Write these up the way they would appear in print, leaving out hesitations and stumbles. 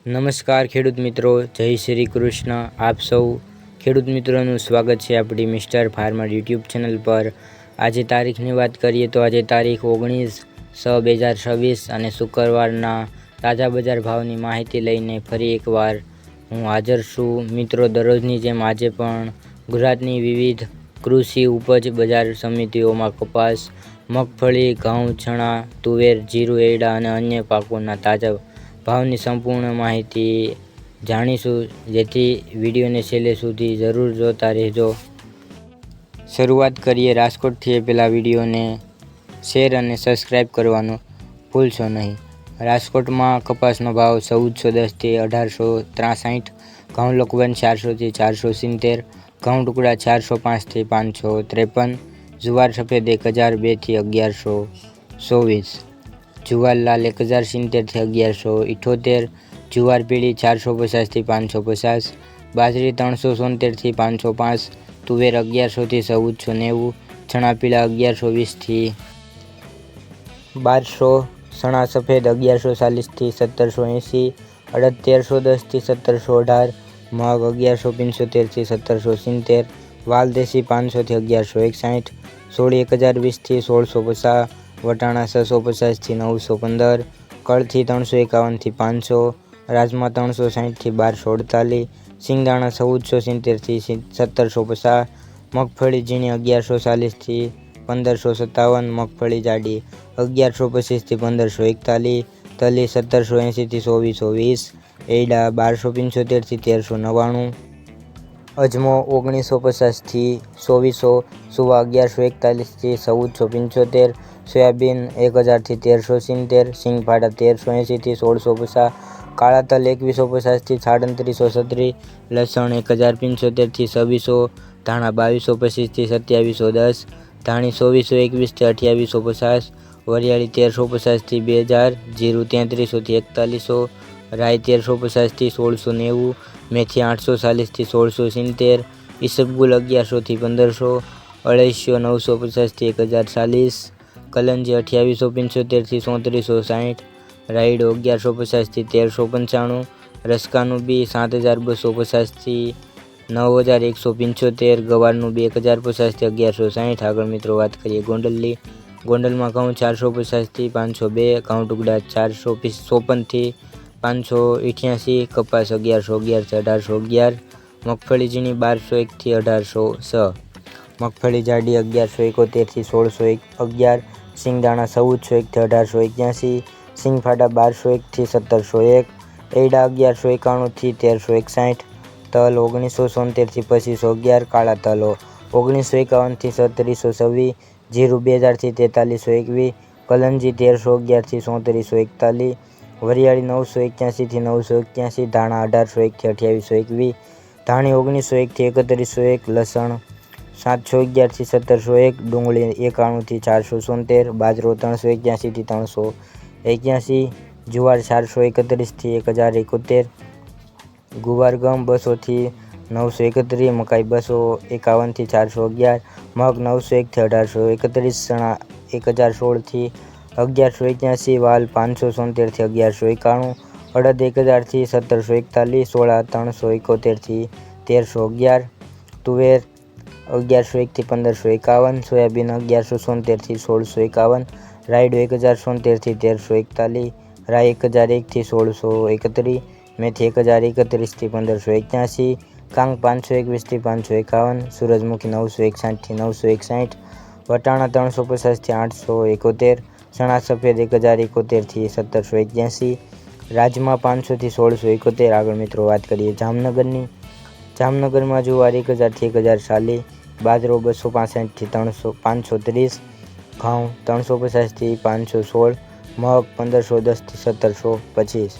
નમસ્કાર ખેડૂત મિત્રો, જય શ્રી કૃષ્ણ. આપ સૌ ખેડૂત મિત્રોનું સ્વાગત છે આપણી મિસ્ટર ફાર્મર યુટ્યુબ ચેનલ પર. આજે તારીખની વાત કરીએ તો આજે તારીખ 19/6/2026 અને શુક્રવારના તાજા બજાર ભાવની માહિતી લઈને ફરી એકવાર હું હાજર છું. મિત્રો, દરરોજની જેમ આજે પણ ગુજરાતની વિવિધ કૃષિ ઉપજ બજાર સમિતિઓમાં કપાસ, મગફળી, ઘઉં, ચણા, તુવેર, જીરું, એરડા અને અન્ય પાકોના તાજા ભાવની સંપૂર્ણ માહિતી જાણીશું, જેથી વિડીયોને છેલ્લે સુધી જરૂર જોતા રહેજો. શરૂઆત કરીએ રાજકોટથી. એ પહેલાં વિડીયોને શેર અને સબસ્ક્રાઈબ કરવાનું ભૂલશો નહીં. રાજકોટમાં કપાસનો ભાવ 1410 થી 1863, ઘઉં લોકવન 400 થી 470, ઘઉં ટુકડા 405 થી 553, જુવાર સફેદ 1002 થી 1124, જુવાર લાલ 1070 થી 1178, જુવાર પીળી 450 થી 550, બાજરી 377 થી 505, તુવેર 1100 થી 1490, ચણા પીળા 1120 થી 1200, ચણા સફેદ 1140 થી 1780, અડદ 1310 થી 1718, મગ 1175 થી 1770, વાલ દેશી 500 થી 1161, સોળી 1020 થી 1650, વટાણા 650 થી 915, કળથી 351 થી 500, રાજમા 360 થી 1248, સિંગદાણા 1470 થી 1750, મગફળી ઝીણી 1140 થી 1557, મગફળી જાડી 1125 થી 1541, તલી 1780 થી 2420, એરડા 1275 થી 1399, અજમો 1950 થી 2400, સુવા 1141 થી 1475, સોયાબીન 1000 થી 1370, સિંગફાડા 1380 થી 1650, કાળા તલ 2150 થી 3736, લસણ 1075 થી 2600, ધાણા 2225 થી 2710, ધાણી 2421 થી 2850, વરિયાળી 1350 થી 2000, જીરું 3300 થી 4100, રાઈ 1350 થી 1690, મેથી 840 થી 1670, ઈસબગુલ 1100 થી 1500, અળસિયો 950 થી 1040, કલંજી 2875 થી 3460, રાયડો 1150 થી 1395, રસકાનું બી 7250 થી 9175, ગવારનું બી 1050 થી 1160. આગળ મિત્રો વાત કરીએ ગોંડલની. ગોંડલમાં ઘઉં 450 થી 502, ઘઉં ટુકડા 454 થી 588, કપાસ 1111 થી 1811, મગફળી ઝીણી 1201 થી 1806, મગફળી જાડી 1171 થી 1611, સિંગદાણા 1401 થી 1881, સિંગફાડા 1201 થી 1701, એરડા 1191 થી 1361, તલ 1973 થી 2511, કાળા તલ 1951 થી 3726, જીરું 2000 થી 4321, કલંજી 1311 થી 3441, વરિયાળી 981 થી 981, ધાણા 1801 થી 2821, ધાણી 1901 થી 3101, લસણ 711 થી 1701, ડુંગળી 91 થી 476, બાજરો 381 થી 381, જુવાર 431 થી 1071, ગુવાર ગમ 200 થી 931, મકાઈ 251 થી 411, મગ 901 થી 1831, ચણા 1016 થી 1181, વાલ 577 થી 1191, અડદ 1000 થી 1741, સોળા 371 થી 1311, તુવેર 1101 થી 1551, સોયાબીન 1177 થી 1651, રાયડો 1077 થી 1341, રાઈ 1001 થી 1631, મેથી 1031 થી 1581, કાંગ 521 થી 551, સૂરજમુખી 961 થી 961, વટાણા 350 થી 871, ચણા સફેદ 1071 થી 1781, રાજમા 500 થી 1671. આગળ મિત્રો વાત કરીએ જામનગરની. જામનગરમાં જુવાર 1000 થી 1040, બાજરો 265 થી 530, ઘઉં 350 થી 516, મગ 1510 થી 1725,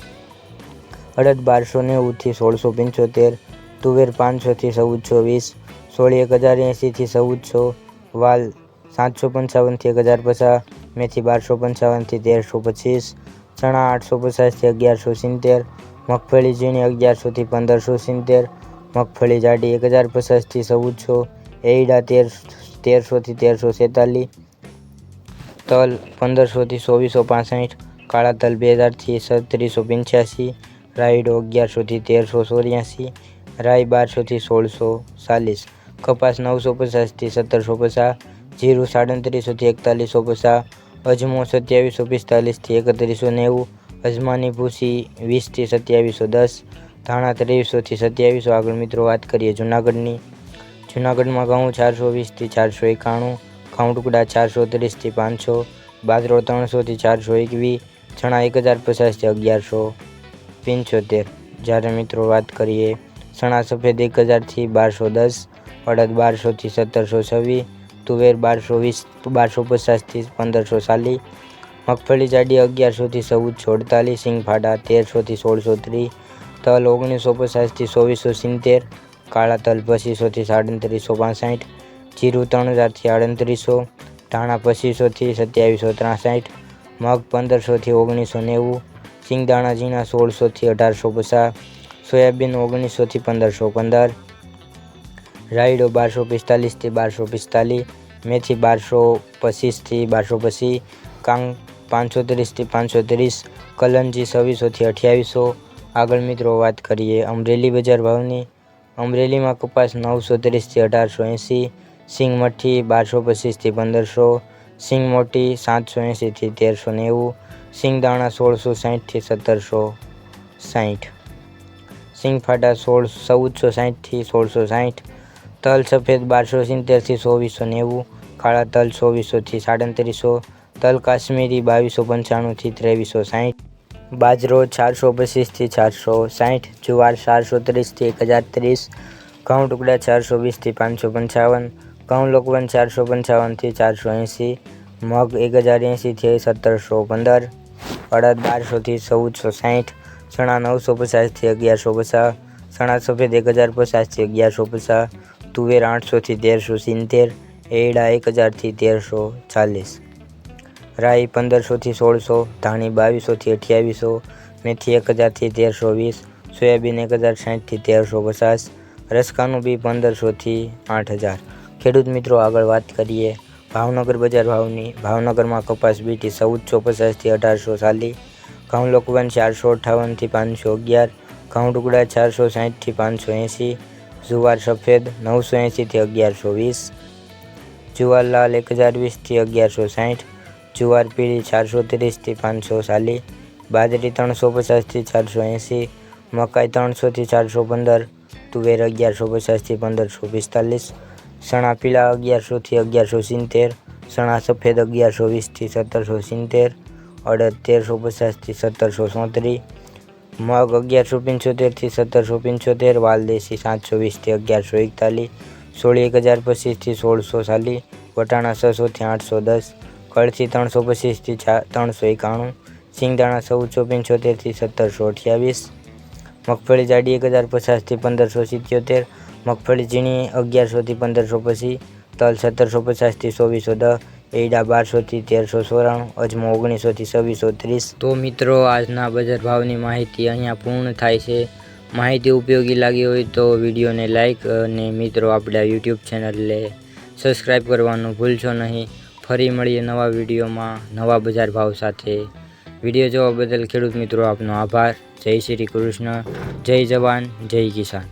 અડદ 1290 થી 1675, તુવેર 500 થી 1420, સોળી 1080 થી 1400, વાલ 755 થી 1050, મેથી 1255 થી 1325, ચણા 850 થી 1170, મગફળી ઝીણી 1100 થી 1570, મગફળી જાડી 1050 થી 1400, એરડા 1300 થી 1346, તલ 1500 થી 2465, કાળા તલ 2000 થી 3785, રાયડો 1100 થી 1384, રાઈ 1200 થી 1640, કપાસ 950 થી 1750, જીરું 3700 થી 4150, અજમો 2745 થી 3190, અજમાની ભૂસી 20 થી 2710, ધાણા 2300 થી 2700। આગળ મિત્રો વાત કરીએ જૂનાગઢની। જૂનાગઢમાં ઘઉં 420 થી 491, ઘઉં ટુકડા 430 થી 500, બાજરો 300 થી 421, ચણા 1050 થી 1175। જ્યારે મિત્રો વાત કરીએ ચણા સફેદ 1000 થી 1210, અડદ 1200 થી 1726, તુવેર 1220 1250 થી 1540, મગફળી જાડી 1100 થી 1448, સિંગફાડા 1300 થી 1630, તલ 1950 થી 2470, કાળા તલ 2500 થી 3765, જીરું 3000 થી 3800, ધાણા 2500 થી 2763, મગ 1500 થી 1990, સિંગદાણા ઝીણા 1600 થી 1850, સોયાબીન 1900 થી 1515, રાયડો 1245 થી 1245, મેથી 1225 થી 1225, કાંગ 530 થી 530, કલંજી 2600 થી 2800। આગળ મિત્રો વાત કરીએ અમરેલી બજાર ભાવની। અમરેલીમાં કપાસ 930 થી 1880, સિંગ મઠી 1225 થી 1500, સિંગ મોટી 780 થી 1390, સિંગદાણા 1660 થી 1760, સિંગફાડા 1460 થી 1660, તલ સફેદ 1270 થી 2490, કાળા તલ 2400 થી 3700, તલ કાશ્મીરી 2295 થી 2360, બાજરો 425 થી 460, જુવાર 430 થી 1030, ઘઉં ટુકડા 420 થી 555, ઘઉં લોકવન 455 થી 480, મગ 1080 થી 1715, અડદ 1200 થી 1460, ચણા 950 થી 1150, ચણા સફેદ 1050 થી 1150, તુવેર 800 થી 1370, એરડા 1000 થી 1340, રાઈ 1500 થી 1600, ધાણી 2200 થી 2800, મેથી 1000 થી 1320, સોયાબીન 1060 થી 1350, રસકાનું બી 1500 થી 8000। ખેડૂત મિત્રો આગળ વાત કરીએ ભાવનગર બજાર ભાવની। ભાવનગરમાં કપાસ બીટી 1450 થી 1840, ઘઉં લોકવન 458 થી 511, ઘઉં ટુકડા 460 થી 580, જુવાર સફેદ 980 થી 1120, જુવાર લાલ 1020 થી 1160, જુવાર પીળી 430 થી 540, બાજરી 350 થી 480, મકાઈ 300 થી 415, તુવેર 1150 થી 1545, ચણા પીળા 1100 થી 1170, ચણા સફેદ 1120 થી 1770, અડદ 1350 થી 1734, મગ 1175 થી 1775, વાલદેશી 720 થી 1141, સોળી 1025 થી 1640, વટાણા 600 થી 810, કળથી 325 થી 391, સિંગદાણા 1475 થી 1728, મગફળી જાડી 1050 થી 1577, મગફળી ઝીણી 1100 થી 1550, તલ 1750 થી 2410, એરડા 1200 થી 1394, અજમો 1900 થી 2630। તો મિત્રો આજના બજાર ભાવની માહિતી અહીંયા પૂર્ણ થાય છે। માહિતી ઉપયોગી લાગી હોય તો વિડીયોને લાઈક અને મિત્રો આપણા યુટ્યુબ ચેનલને સબસ્ક્રાઈબ કરવાનું ભૂલશો નહીં। ફરી મળીએ નવા વિડીયોમાં નવા બજાર ભાવ સાથે। વિડીયો જોવા બદલ ખેડૂત મિત્રો આપનો આભાર। જય શ્રી કૃષ્ણ, જય જવાન, જય કિસાન।